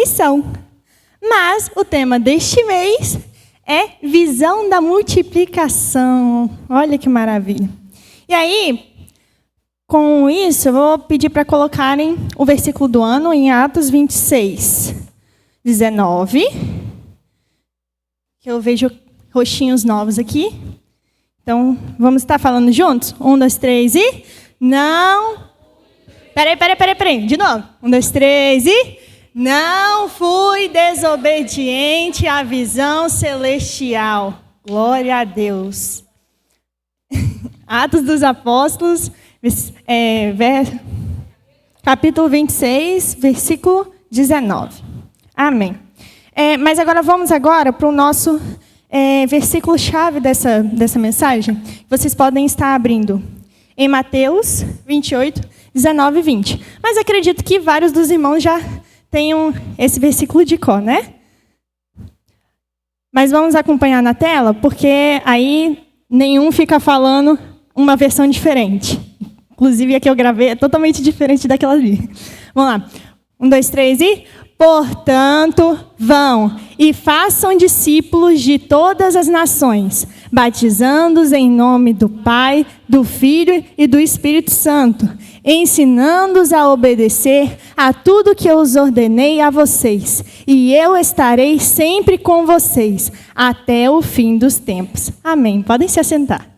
missão. Mas o tema deste mês é visão da multiplicação. Olha que maravilha. E aí, com isso, eu vou pedir para colocarem o versículo do ano em Atos 26, 19. Que eu vejo rostinhos novos aqui. Então, vamos estar falando juntos? 1, 2, 3 e... Não... Peraí. De novo. 1, 2, 3 e... Não fui desobediente à visão celestial. Glória a Deus. Atos dos Apóstolos, capítulo 26, versículo 19. Amém. Mas agora vamos para o nosso versículo-chave dessa mensagem. Vocês podem estar abrindo em Mateus 28, 19 e 20. Mas acredito que vários dos irmãos já tenham esse versículo de cor, né? Mas vamos acompanhar na tela, porque aí nenhum fica falando uma versão diferente. Inclusive, a que eu gravei é totalmente diferente daquela ali. Vamos lá. 1, 2, 3 e... Portanto, vão e façam discípulos de todas as nações, batizando-os em nome do Pai, do Filho e do Espírito Santo, ensinando-os a obedecer a tudo que eu os ordenei a vocês, e eu estarei sempre com vocês, até o fim dos tempos. Amém. Podem se assentar.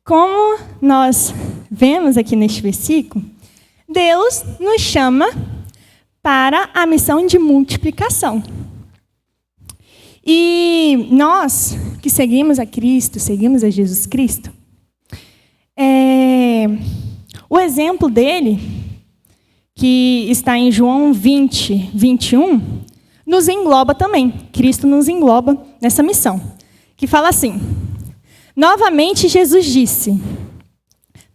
Como nós vemos aqui neste versículo, Deus nos chama para a missão de multiplicação. E nós que seguimos a Cristo, seguimos a Jesus Cristo, o exemplo dele, que está em João 20, 21, nos engloba também. Cristo nos engloba nessa missão, que fala assim: novamente Jesus disse,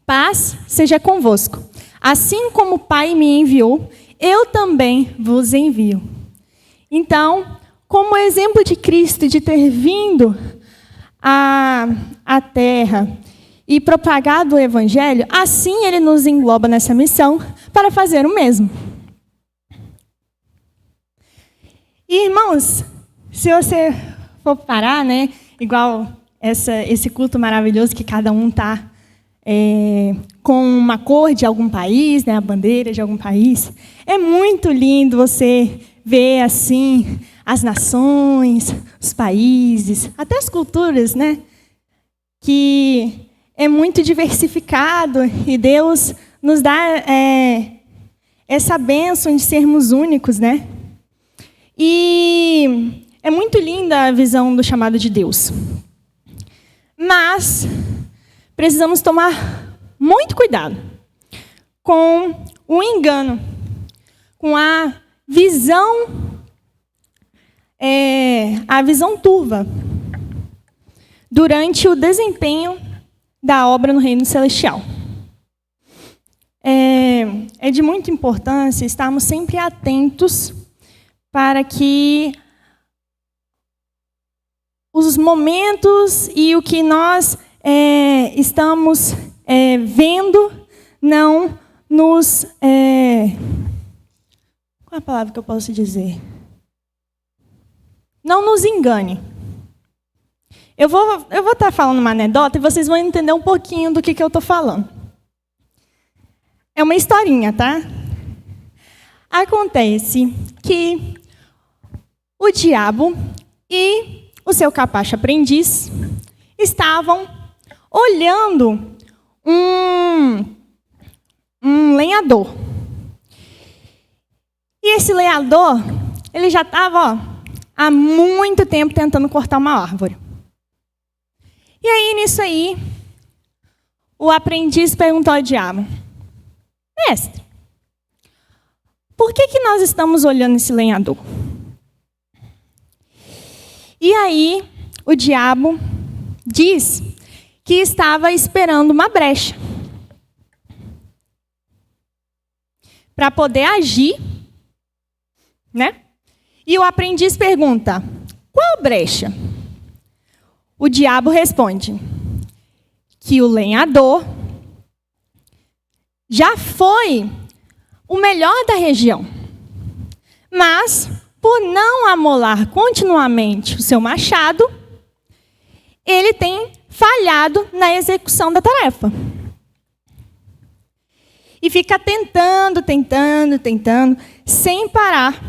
paz seja convosco. Assim como o Pai me enviou, eu também vos envio. Então, como exemplo de Cristo, de ter vindo à terra e propagado o Evangelho, assim ele nos engloba nessa missão para fazer o mesmo. E, irmãos, se você for parar, né, igual esse culto maravilhoso que cada um está com uma cor de algum país, né, a bandeira de algum país. É muito lindo você ver assim as nações, os países, até as culturas, né, que é muito diversificado e Deus nos dá essa bênção de sermos únicos, né? E é muito linda a visão do chamado de Deus. Mas precisamos tomar muito cuidado com o engano, com a visão turva durante o desempenho da obra no reino celestial. É de muita importância estarmos sempre atentos para que os momentos e o que nós estamos vendo não nos... qual é a palavra que eu posso dizer? Não nos engane. Eu vou estar falando uma anedota e vocês vão entender um pouquinho do que eu estou falando. É uma historinha, tá? Acontece que o diabo e o seu capacho aprendiz estavam olhando um lenhador. E esse lenhador, ele já estava há muito tempo tentando cortar uma árvore. E aí, nisso aí, o aprendiz perguntou ao diabo: mestre, por que nós estamos olhando esse lenhador? E aí, o diabo diz que estava esperando uma brecha para poder agir, né? E o aprendiz pergunta: qual brecha? o diabo responde que o lenhador já foi o melhor da região, mas por não amolar continuamente o seu machado, ele tem falhado na execução da tarefa. E fica tentando, sem parar.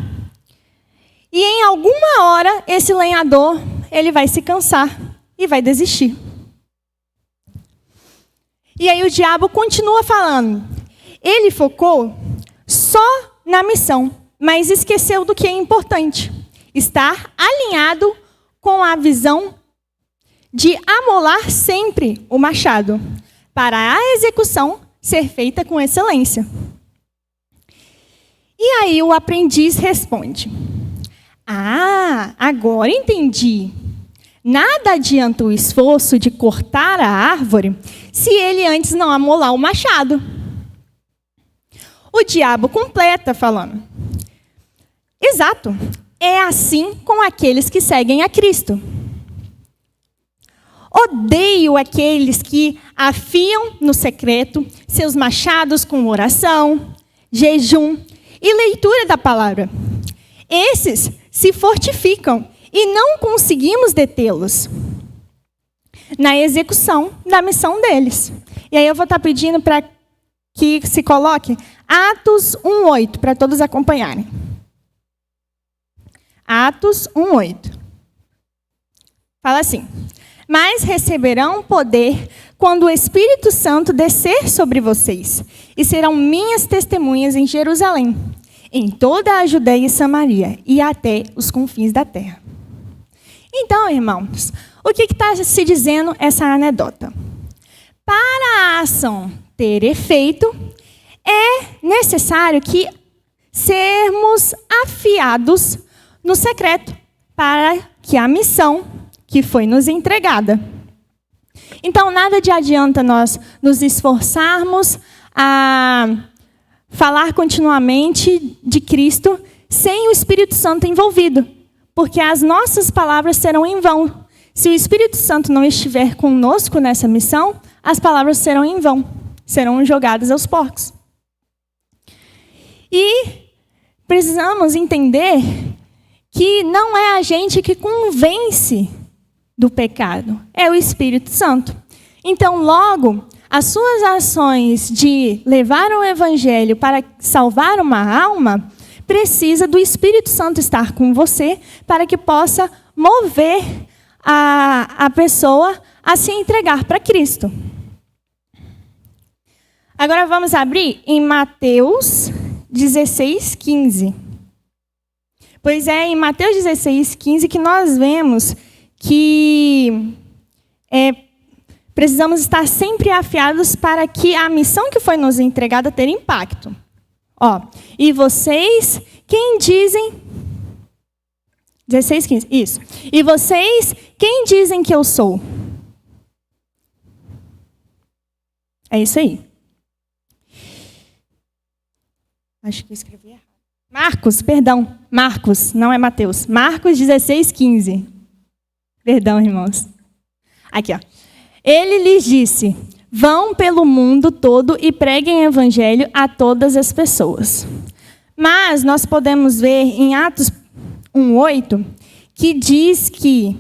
E em alguma hora, esse lenhador, ele vai se cansar e vai desistir. E aí o diabo continua falando. Ele focou só na missão, mas esqueceu do que é importante. Estar alinhado com a visão de amolar sempre o machado, para a execução ser feita com excelência. E aí o aprendiz responde: agora entendi. Nada adianta o esforço de cortar a árvore se ele antes não amolar o machado. O diabo completa falando: exato, é assim com aqueles que seguem a Cristo. Odeio aqueles que afiam no secreto seus machados com oração, jejum e leitura da palavra. Esses se fortificam e não conseguimos detê-los na execução da missão deles. E aí eu vou estar pedindo para que se coloque Atos 1:8, para todos acompanharem. Atos 1:8. Fala assim: mas receberão poder quando o Espírito Santo descer sobre vocês, e serão minhas testemunhas em Jerusalém, em toda a Judéia e Samaria, e até os confins da terra. Então, irmãos, o que está se dizendo essa anedota? Para a ação ter efeito, é necessário que sermos afiados no secreto, para que a missão que foi nos entregada. Então, nada de adianta nós nos esforçarmos a falar continuamente de Cristo sem o Espírito Santo envolvido, porque as nossas palavras serão em vão. Se o Espírito Santo não estiver conosco nessa missão, as palavras serão em vão, serão jogadas aos porcos. E precisamos entender que não é a gente que convence do pecado, é o Espírito Santo. Então, logo, as suas ações de levar o Evangelho para salvar uma alma, precisa do Espírito Santo estar com você para que possa mover a pessoa a se entregar para Cristo. Agora vamos abrir em Mateus 16:15. Pois é em Mateus 16:15 que nós vemos que precisamos estar sempre afiados para que a missão que foi nos entregada ter impacto. E vocês, quem dizem... 16:15, isso. E vocês, quem dizem que eu sou? É isso aí. Acho que eu escrevi errado. Marcos, não é Mateus. Marcos 16:15. Perdão, irmãos. Aqui, ó. Ele lhes disse: vão pelo mundo todo e preguem o evangelho a todas as pessoas. Mas nós podemos ver em Atos 1:8 que diz que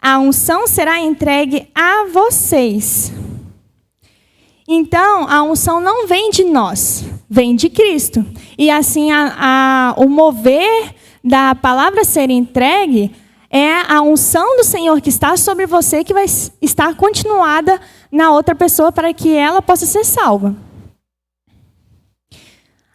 a unção será entregue a vocês. Então, a unção não vem de nós, vem de Cristo. E assim, o mover da palavra ser entregue é a unção do Senhor que está sobre você, que vai estar continuada na outra pessoa para que ela possa ser salva.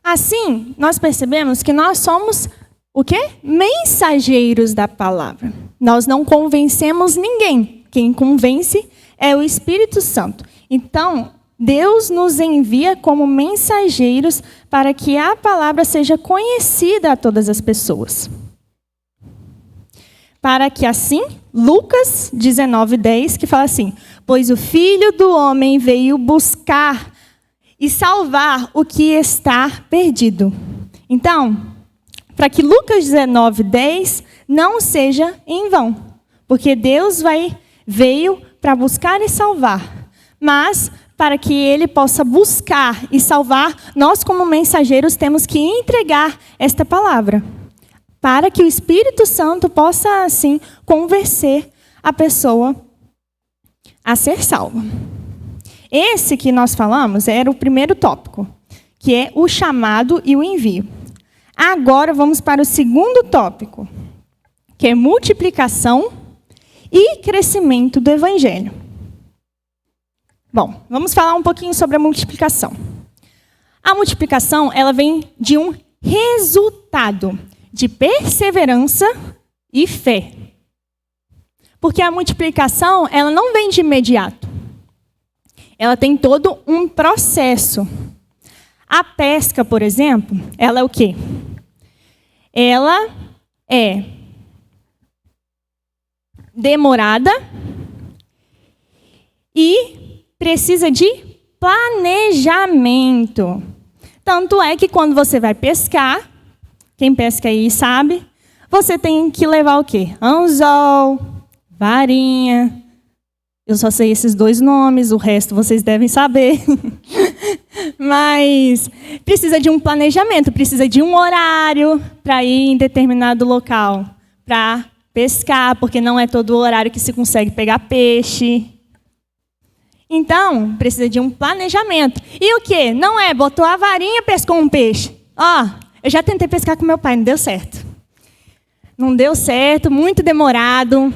Assim, nós percebemos que nós somos o quê? Mensageiros da palavra. Nós não convencemos ninguém. Quem convence é o Espírito Santo. Então, Deus nos envia como mensageiros para que a palavra seja conhecida a todas as pessoas. Para que assim, Lucas 19:10, que fala assim: pois o Filho do Homem veio buscar e salvar o que está perdido. Então, para que Lucas 19:10 não seja em vão, porque Deus vai veio para buscar e salvar. Mas, para que ele possa buscar e salvar, nós, como mensageiros, temos que entregar esta palavra, para que o Espírito Santo possa, assim, convencer a pessoa a ser salva. Esse que nós falamos era o primeiro tópico, que é o chamado e o envio. Agora vamos para o segundo tópico, que é multiplicação e crescimento do Evangelho. Bom, vamos falar um pouquinho sobre a multiplicação. A multiplicação, ela vem de um resultado de perseverança e fé. Porque a multiplicação, ela não vem de imediato. Ela tem todo um processo. A pesca, por exemplo, ela é o quê? Ela é demorada e precisa de planejamento. Tanto é que quando você vai pescar, quem pesca aí sabe, você tem que levar o quê? Anzol, varinha. Eu só sei esses 2 nomes, o resto vocês devem saber. Mas precisa de um planejamento, precisa de um horário para ir em determinado local, para pescar, porque não é todo o horário que se consegue pegar peixe. Então, precisa de um planejamento. E o quê? Não é, botou a varinha e pescou um peixe. Eu já tentei pescar com meu pai, não deu certo. Não deu certo, muito demorado.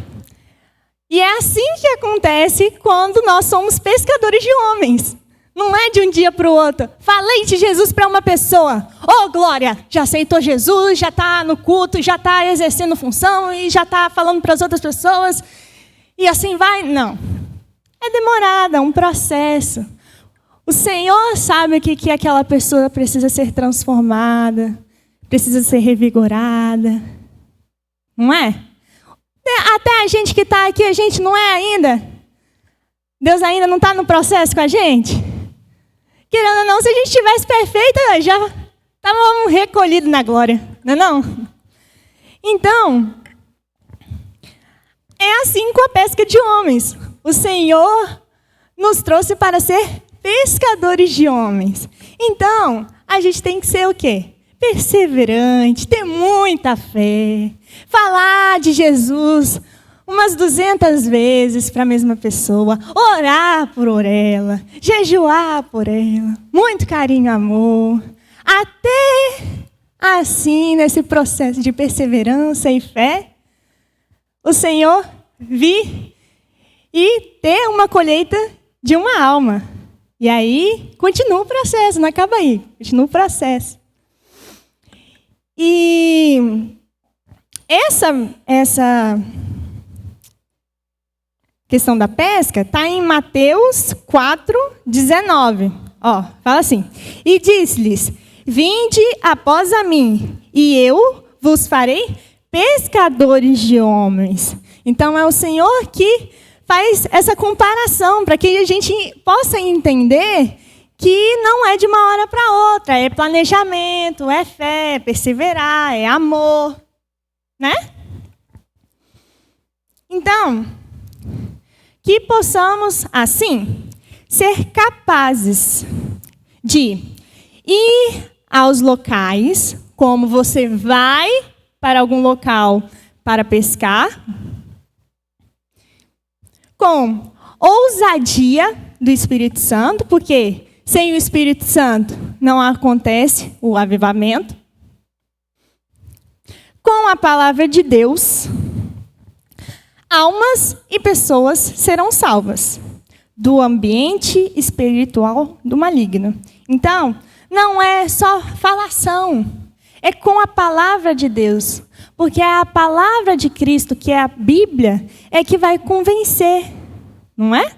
E é assim que acontece quando nós somos pescadores de homens. Não é de um dia para o outro. Falei de Jesus para uma pessoa. Glória, já aceitou Jesus, já está no culto, já está exercendo função e já está falando para as outras pessoas. E assim vai? Não. É demorado, é um processo. O Senhor sabe o que aquela pessoa precisa ser transformada, precisa ser revigorada. Não é? Até a gente que está aqui, a gente não é ainda. Deus ainda não está no processo com a gente. Querendo ou não, se a gente estivesse perfeita, já estávamos recolhidos na glória. Não é não? Então, é assim com a pesca de homens. O Senhor nos trouxe para ser pescadores de homens. Então, a gente tem que ser o quê? Perseverante, ter muita fé, falar de Jesus umas 200 vezes para a mesma pessoa, orar por ela, jejuar por ela, muito carinho e amor, até assim, nesse processo de perseverança e fé, o Senhor vir e ter uma colheita de uma alma. E aí, continua o processo, não acaba aí, continua o processo. E essa questão da pesca está em Mateus 4:19. Fala assim: e disse-lhes: vinde após a mim, e eu vos farei pescadores de homens. Então é o Senhor que faz essa comparação para que a gente possa entender que não é de uma hora para outra, é planejamento, é fé, é perseverar, é amor, né? Então, que possamos, assim, ser capazes de ir aos locais, como você vai para algum local para pescar, com ousadia do Espírito Santo, porque sem o Espírito Santo não acontece o avivamento, com a palavra de Deus, almas e pessoas serão salvas do ambiente espiritual do maligno. Então, não é só falação, é com a palavra de Deus, porque é a palavra de Cristo, que é a Bíblia, é que vai convencer, não é?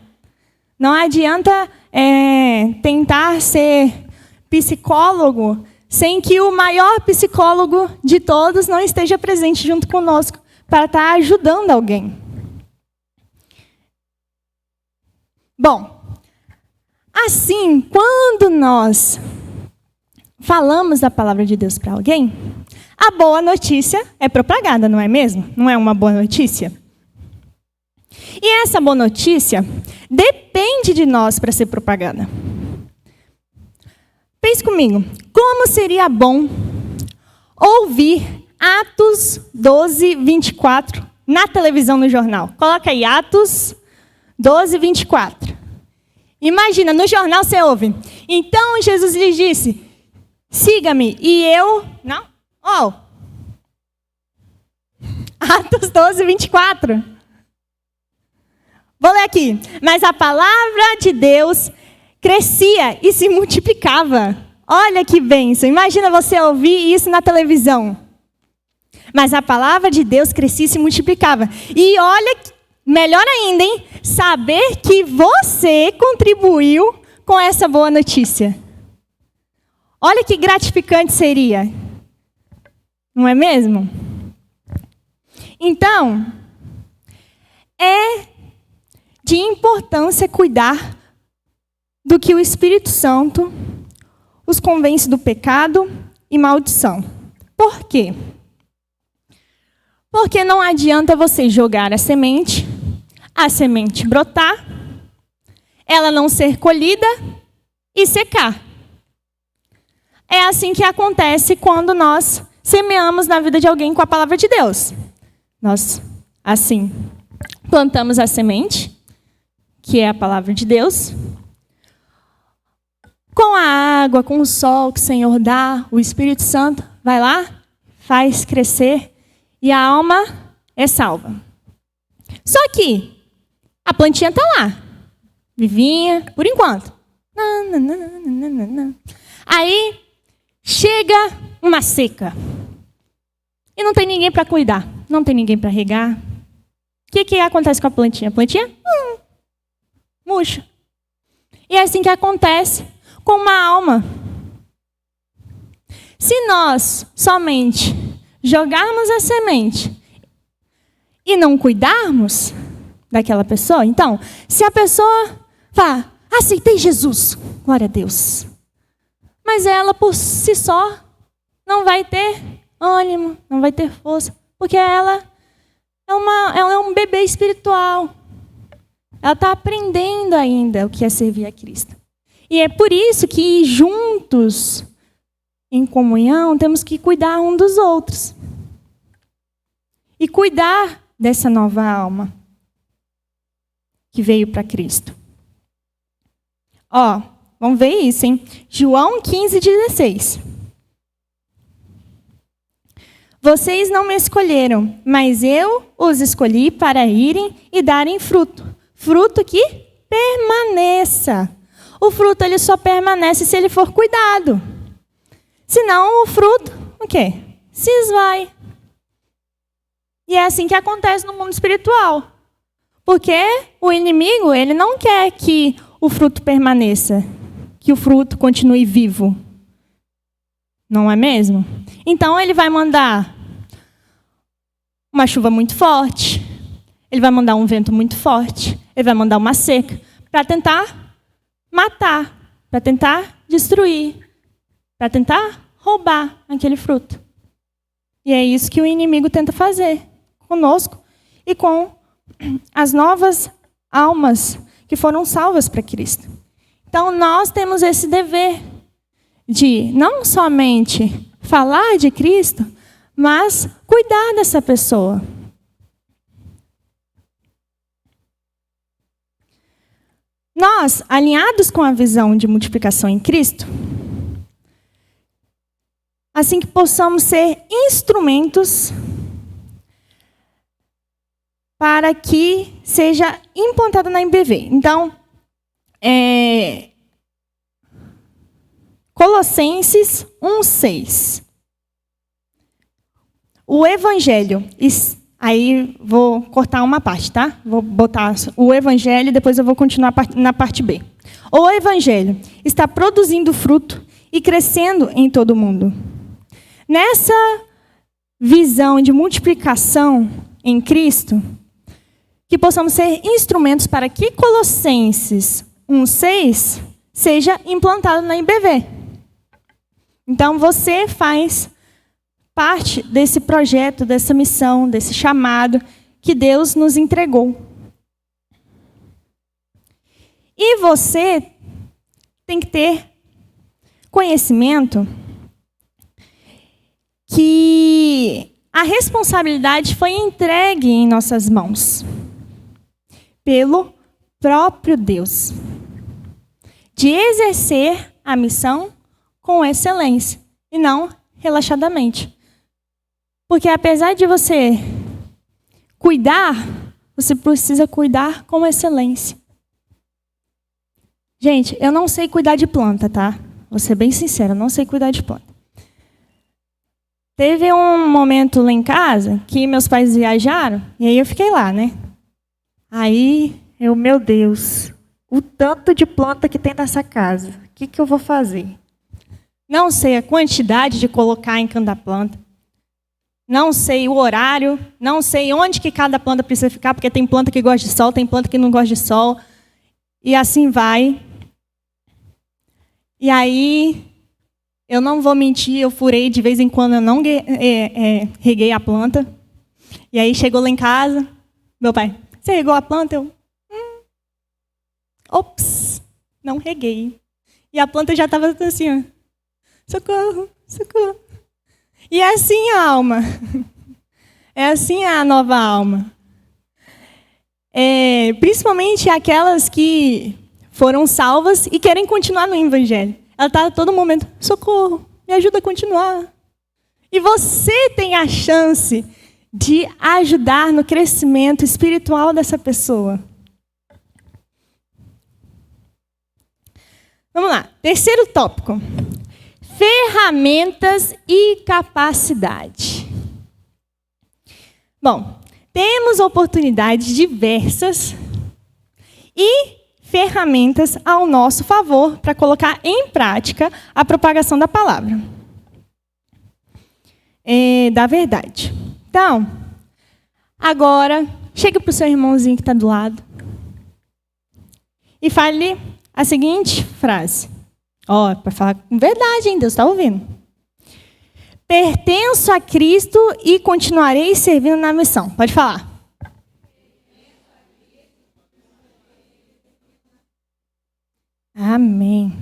Não adianta tentar ser psicólogo sem que o maior psicólogo de todos não esteja presente junto conosco para estar ajudando alguém. Bom, assim, quando nós falamos da palavra de Deus para alguém, a boa notícia é propagada, não é mesmo? Não é uma boa notícia? E essa boa notícia depende de nós para ser propagada. Pense comigo, como seria bom ouvir Atos 12, 24 na televisão, no jornal. Coloca aí, Atos 12, 24. Imagina, no jornal você ouve. Então Jesus lhes disse, siga-me, e eu... Não? Oh. Atos 12, 24. Vou ler aqui. Mas a palavra de Deus crescia e se multiplicava. Olha que bênção. Imagina você ouvir isso na televisão. Mas a palavra de Deus crescia e se multiplicava. E olha, melhor ainda, hein? Saber que você contribuiu com essa boa notícia. Olha que gratificante seria. Não é mesmo? Então, é de importância cuidar do que o Espírito Santo os convence do pecado e maldição. Por quê? Porque não adianta você jogar a semente brotar, ela não ser colhida e secar. É assim que acontece quando nós semeamos na vida de alguém com a palavra de Deus. Nós, assim, plantamos a semente, que é a palavra de Deus, com a água, com o sol que o Senhor dá, o Espírito Santo vai lá, faz crescer e a alma é salva. Só que a plantinha está lá, vivinha, por enquanto. Aí chega uma seca e não tem ninguém para cuidar, não tem ninguém para regar. O que acontece com a plantinha? A plantinha murcha. E é assim que acontece com uma alma. Se nós somente jogarmos a semente e não cuidarmos daquela pessoa, então, se a pessoa fala, aceitei Jesus, glória a Deus, mas ela por si só não vai ter ânimo, não vai ter força, porque ela é um bebê espiritual. Ela está aprendendo ainda o que é servir a Cristo. E é por isso que juntos, em comunhão, temos que cuidar um dos outros. E cuidar dessa nova alma que veio para Cristo. Ó, vamos ver isso, hein? João 15, 16. Vocês não me escolheram, mas eu os escolhi para irem e darem fruto. Fruto que permaneça. O fruto ele só permanece se ele for cuidado. Senão o fruto, o quê? Se esvai. E é assim que acontece no mundo espiritual. Porque o inimigo, ele não quer que o fruto permaneça, que o fruto continue vivo. Não é mesmo? Então ele vai mandar uma chuva muito forte, ele vai mandar um vento muito forte, ele vai mandar uma seca para tentar matar, para tentar destruir, para tentar roubar aquele fruto. E é isso que o inimigo tenta fazer conosco e com as novas almas que foram salvas para Cristo. Então nós temos esse dever de não somente falar de Cristo, mas cuidar dessa pessoa. Nós, alinhados com a visão de multiplicação em Cristo, assim que possamos ser instrumentos para que seja implantado na IBV. Então, Colossenses 1:6. O Evangelho, aí vou cortar uma parte, tá? Vou botar o Evangelho e depois eu vou continuar na parte B. O Evangelho está produzindo fruto e crescendo em todo o mundo. Nessa visão de multiplicação em Cristo, que possamos ser instrumentos para que Colossenses 1:6 seja implantado na IBV. Então, você faz parte desse projeto, dessa missão, desse chamado que Deus nos entregou. E você tem que ter conhecimento que a responsabilidade foi entregue em nossas mãos pelo próprio Deus, de exercer a missão com excelência e não relaxadamente. Porque apesar de você cuidar, você precisa cuidar com excelência. Gente, eu não sei cuidar de planta, tá? Vou ser bem sincera, eu não sei cuidar de planta. Teve um momento lá em casa que meus pais viajaram e aí eu fiquei lá, né? Aí meu Deus, o tanto de planta que tem nessa casa, o que eu vou fazer? Não sei a quantidade de colocar em cada planta. Não sei o horário, não sei onde que cada planta precisa ficar, porque tem planta que gosta de sol, tem planta que não gosta de sol. E assim vai. E aí, eu não vou mentir, eu furei de vez em quando, eu não reguei a planta. E aí chegou lá em casa, meu pai, você regou a planta? Eu, ops, não reguei. E a planta já estava assim, ó, socorro, socorro. E é assim a alma. É assim a nova alma. Principalmente aquelas que foram salvas e querem continuar no Evangelho. Ela está a todo momento, socorro, me ajuda a continuar. E você tem a chance de ajudar no crescimento espiritual dessa pessoa. Vamos lá, terceiro tópico. Ferramentas e capacidade. Bom, temos oportunidades diversas e ferramentas ao nosso favor para colocar em prática a propagação da palavra. Da verdade. Então, agora, chega para o seu irmãozinho que está do lado e fale a seguinte frase. Para falar com verdade, hein? Deus está ouvindo. Pertenço a Cristo e continuarei servindo na missão. Pode falar. Amém.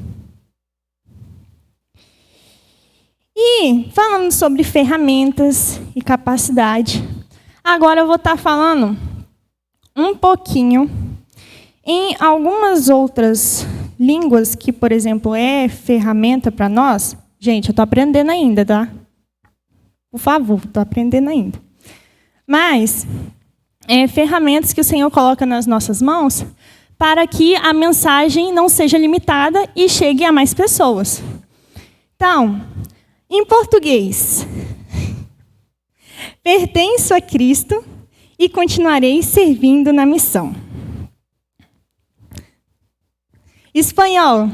E falando sobre ferramentas e capacidade, agora eu vou estar falando um pouquinho em algumas outras línguas que, por exemplo, é ferramenta para nós. Gente, eu estou aprendendo ainda, tá? Por favor, estou aprendendo ainda. Mas, ferramentas que o Senhor coloca nas nossas mãos para que a mensagem não seja limitada e chegue a mais pessoas. Então, em português, pertenço a Cristo e continuarei servindo na missão. Espanhol,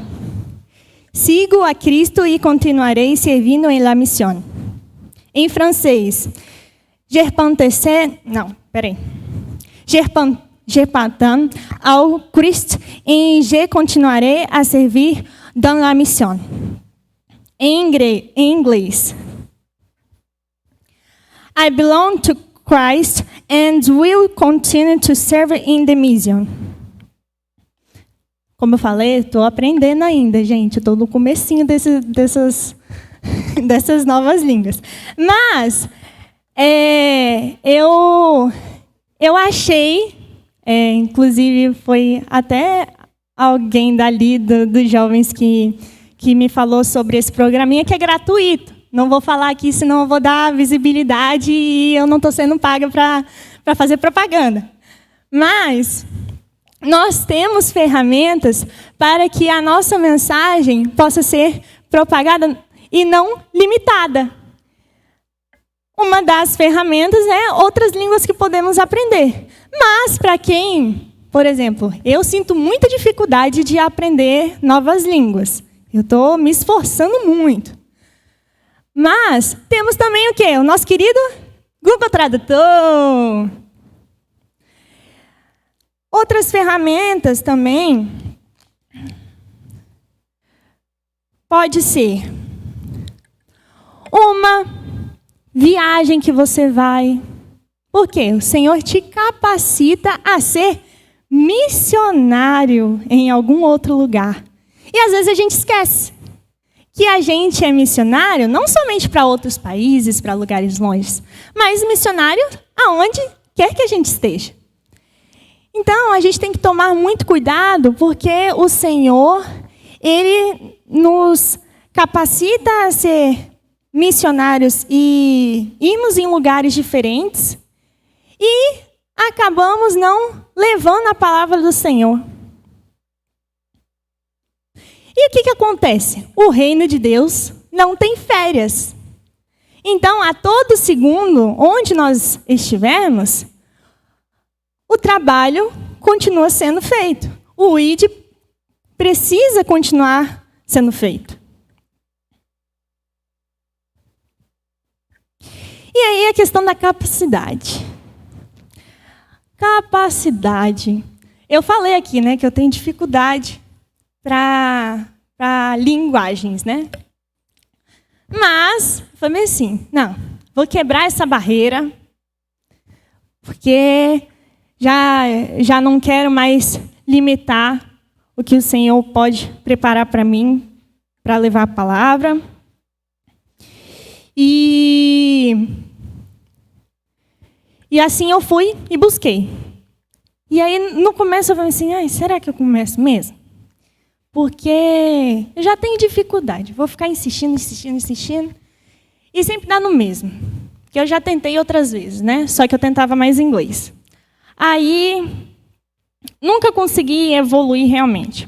sigo a Cristo e continuarei servindo em la misión. Em francês, je partant ao Christ et je continuarei a servir dans la mission. Em inglês, I belong to Christ and will continue to serve in the mission. Como eu falei, estou aprendendo ainda, gente. Estou no comecinho dessas novas línguas. Mas eu achei, inclusive foi até alguém dali dos jovens que me falou sobre esse programinha, que é gratuito. Não vou falar aqui, senão eu vou dar visibilidade e eu não estou sendo paga para fazer propaganda. Mas nós temos ferramentas para que a nossa mensagem possa ser propagada e não limitada. Uma das ferramentas é outras línguas que podemos aprender. Mas para quem, por exemplo, eu sinto muita dificuldade de aprender novas línguas. Eu estou me esforçando muito. Mas temos também o quê? O nosso querido Google Tradutor. Outras ferramentas também pode ser uma viagem que você vai. Por quê? O Senhor te capacita a ser missionário em algum outro lugar. E às vezes a gente esquece que a gente é missionário não somente para outros países, para lugares longe, mas missionário aonde quer que a gente esteja. Então, a gente tem que tomar muito cuidado, porque o Senhor, Ele nos capacita a ser missionários e irmos em lugares diferentes e acabamos não levando a palavra do Senhor. E o que acontece? O reino de Deus não tem férias. Então, a todo segundo, onde nós estivermos, o trabalho continua sendo feito. O ID precisa continuar sendo feito. E aí a questão da capacidade. Capacidade. Eu falei aqui, né, que eu tenho dificuldade para linguagens, né? Mas, falei assim, não, vou quebrar essa barreira, porque já não quero mais limitar o que o Senhor pode preparar para mim, para levar a palavra. E assim eu fui e busquei. E aí, no começo, eu falei assim, será que eu começo mesmo? Porque eu já tenho dificuldade. Vou ficar insistindo. E sempre dá no mesmo. Porque eu já tentei outras vezes, né? Só que eu tentava mais inglês. Aí, nunca consegui evoluir realmente.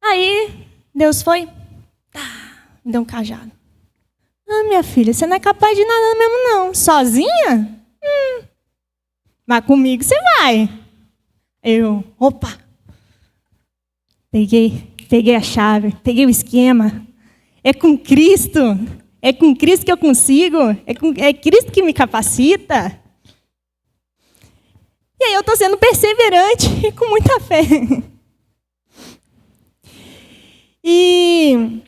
Aí, Deus foi, me deu um cajado. Minha filha, você não é capaz de nada mesmo, não. Sozinha? Mas comigo você vai. Eu, opa. Peguei a chave, peguei o esquema. É com Cristo que eu consigo. É Cristo que me capacita. E aí eu estou sendo perseverante e com muita fé. E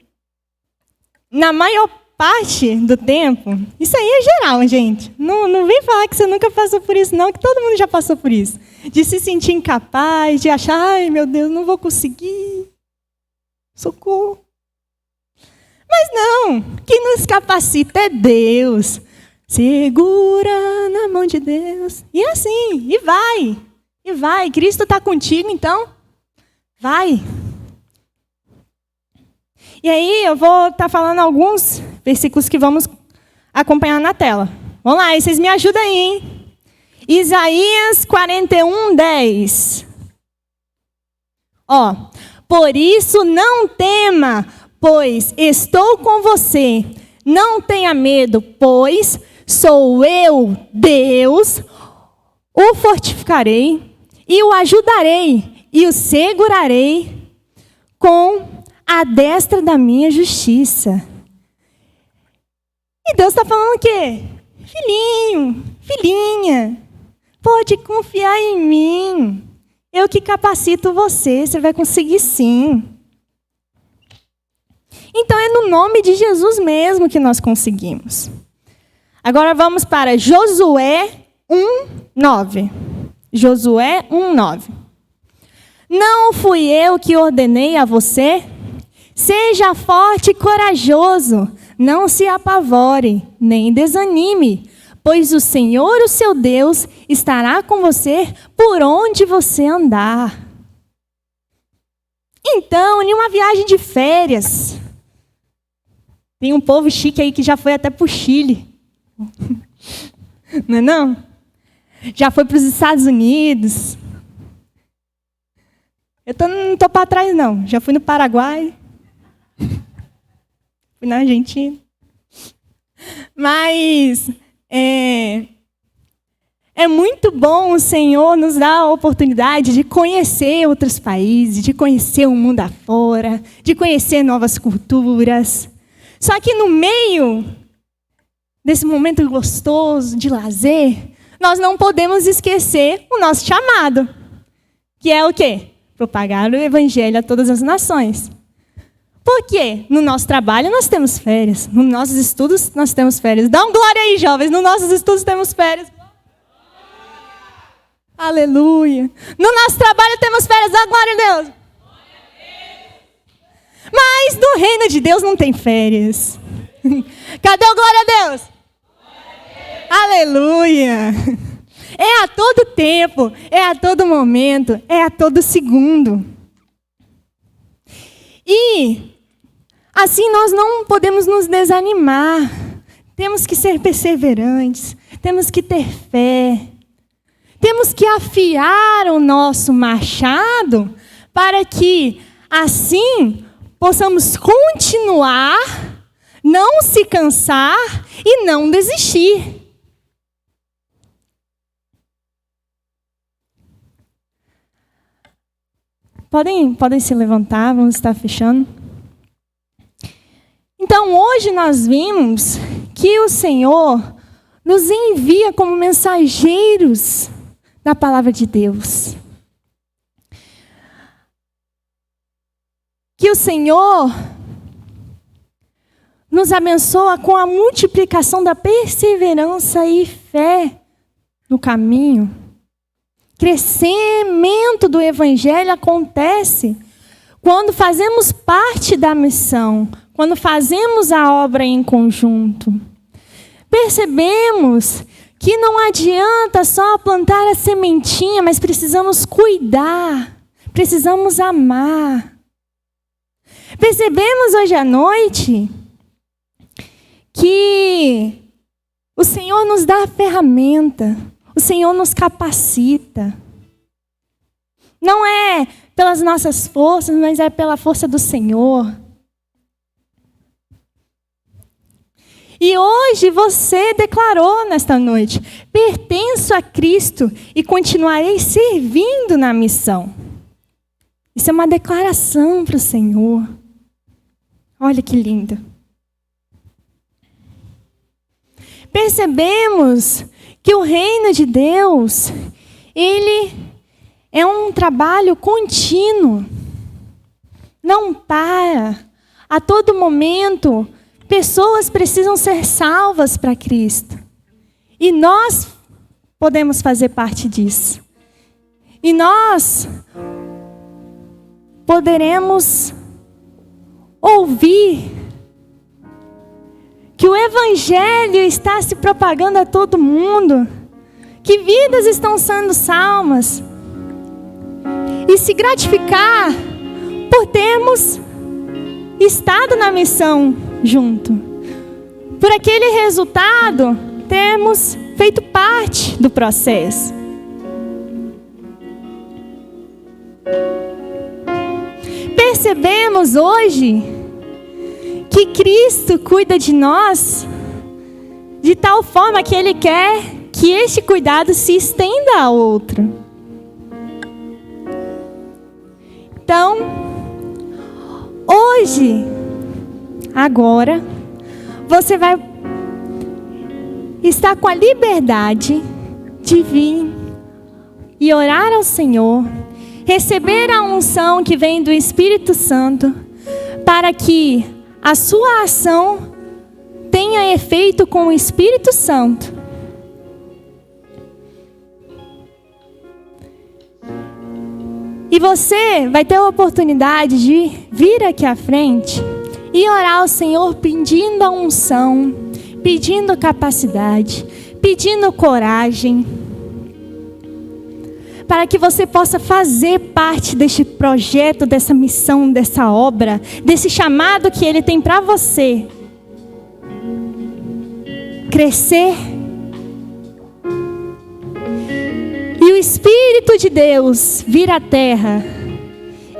na maior parte do tempo, isso aí é geral, gente. Não vem falar que você nunca passou por isso, não, que todo mundo já passou por isso. De se sentir incapaz, de achar, ai meu Deus, não vou conseguir. Socorro. Mas não, quem nos capacita é Deus. Segura na mão de Deus. E assim, e vai. Cristo está contigo, então, vai. E aí eu vou estar falando alguns versículos que vamos acompanhar na tela. Vamos lá, e vocês me ajudam aí, hein? Isaías 41:10. Por isso não tema, pois estou com você. Não tenha medo, pois sou eu, Deus, o fortificarei e o ajudarei e o segurarei com a destra da minha justiça. E Deus está falando o quê? Filhinho, filhinha, pode confiar em mim. Eu que capacito você, você vai conseguir sim. Então é no nome de Jesus mesmo que nós conseguimos. Agora vamos para Josué 1:9. Josué 1:9. Não fui eu que ordenei a você? Seja forte e corajoso, não se apavore, nem desanime, pois o Senhor, o seu Deus, estará com você por onde você andar. Então, em uma viagem de férias, tem um povo chique aí que já foi até para o Chile. Não é não? Já foi para os Estados Unidos. Eu não estou para trás, não. Já fui no Paraguai. Fui na Argentina. Mas é muito bom o Senhor nos dar a oportunidade de conhecer outros países, de conhecer o mundo afora, de conhecer novas culturas. Só que no meio desse momento gostoso de lazer, nós não podemos esquecer o nosso chamado, que é o quê? Propagar o evangelho a todas as nações. Por quê? No nosso trabalho nós temos férias, nos nossos estudos nós temos férias. Dá um glória aí, jovens, nos nossos estudos temos férias. Aleluia. No nosso trabalho temos férias, ó, glória a Deus. Mas no reino de Deus não tem férias. Cadê o glória a Deus? Aleluia. É a todo tempo, é a todo momento, é a todo segundo. E assim nós não podemos nos desanimar. Temos que ser perseverantes, temos que ter fé. Temos que afiar o nosso machado para que assim possamos continuar, não se cansar e não desistir. Podem se levantar, vamos estar fechando. Então, hoje nós vimos que o Senhor nos envia como mensageiros da palavra de Deus. Que o Senhor nos abençoa com a multiplicação da perseverança e fé no caminho. Crescimento do Evangelho acontece quando fazemos parte da missão, quando fazemos a obra em conjunto. Percebemos que não adianta só plantar a sementinha, mas precisamos cuidar, precisamos amar. Percebemos hoje à noite que o Senhor nos dá a ferramenta, o Senhor nos capacita. Não é pelas nossas forças, mas é pela força do Senhor. E hoje você declarou nesta noite: pertenço a Cristo e continuarei servindo na missão. Isso é uma declaração para o Senhor. Olha que lindo. Percebemos que o reino de Deus, ele é um trabalho contínuo. Não para. A todo momento, pessoas precisam ser salvas para Cristo. E nós podemos fazer parte disso. E nós poderemos ouvir que o Evangelho está se propagando a todo mundo, que vidas estão sendo salvas, e se gratificar por termos estado na missão junto. Por aquele resultado, termos feito parte do processo. Percebemos hoje que Cristo cuida de nós de tal forma que Ele quer que este cuidado se estenda a outro. Então, hoje, agora, você vai estar com a liberdade de vir e orar ao Senhor, receber a unção que vem do Espírito Santo, para que a sua ação tenha efeito com o Espírito Santo. E você vai ter a oportunidade de vir aqui à frente e orar ao Senhor pedindo a unção, pedindo capacidade, pedindo coragem, para que você possa fazer parte deste projeto, dessa missão, dessa obra, desse chamado que Ele tem para você. Crescer. E o Espírito de Deus vir à terra.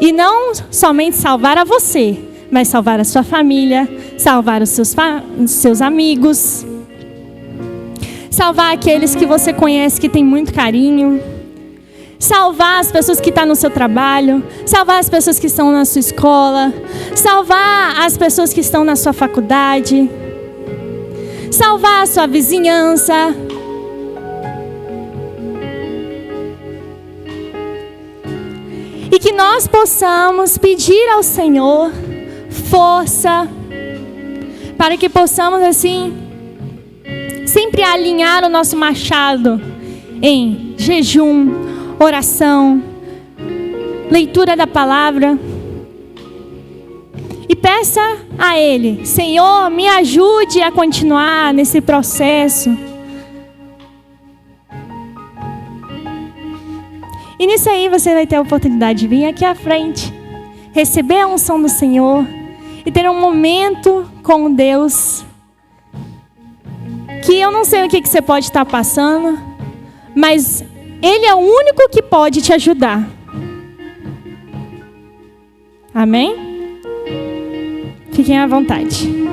E não somente salvar a você, mas salvar a sua família, salvar os seus amigos, salvar aqueles que você conhece que tem muito carinho, salvar as pessoas que estão no seu trabalho, salvar as pessoas que estão na sua escola, salvar as pessoas que estão na sua faculdade, salvar a sua vizinhança. E que nós possamos pedir ao Senhor força, para que possamos assim sempre alinhar o nosso machado em jejum, oração, leitura da palavra. E peça a Ele: Senhor, me ajude a continuar nesse processo. E nisso aí você vai ter a oportunidade de vir aqui à frente, receber a unção do Senhor e ter um momento com Deus. Que eu não sei o que você pode estar passando, mas Ele é o único que pode te ajudar. Amém? Fiquem à vontade.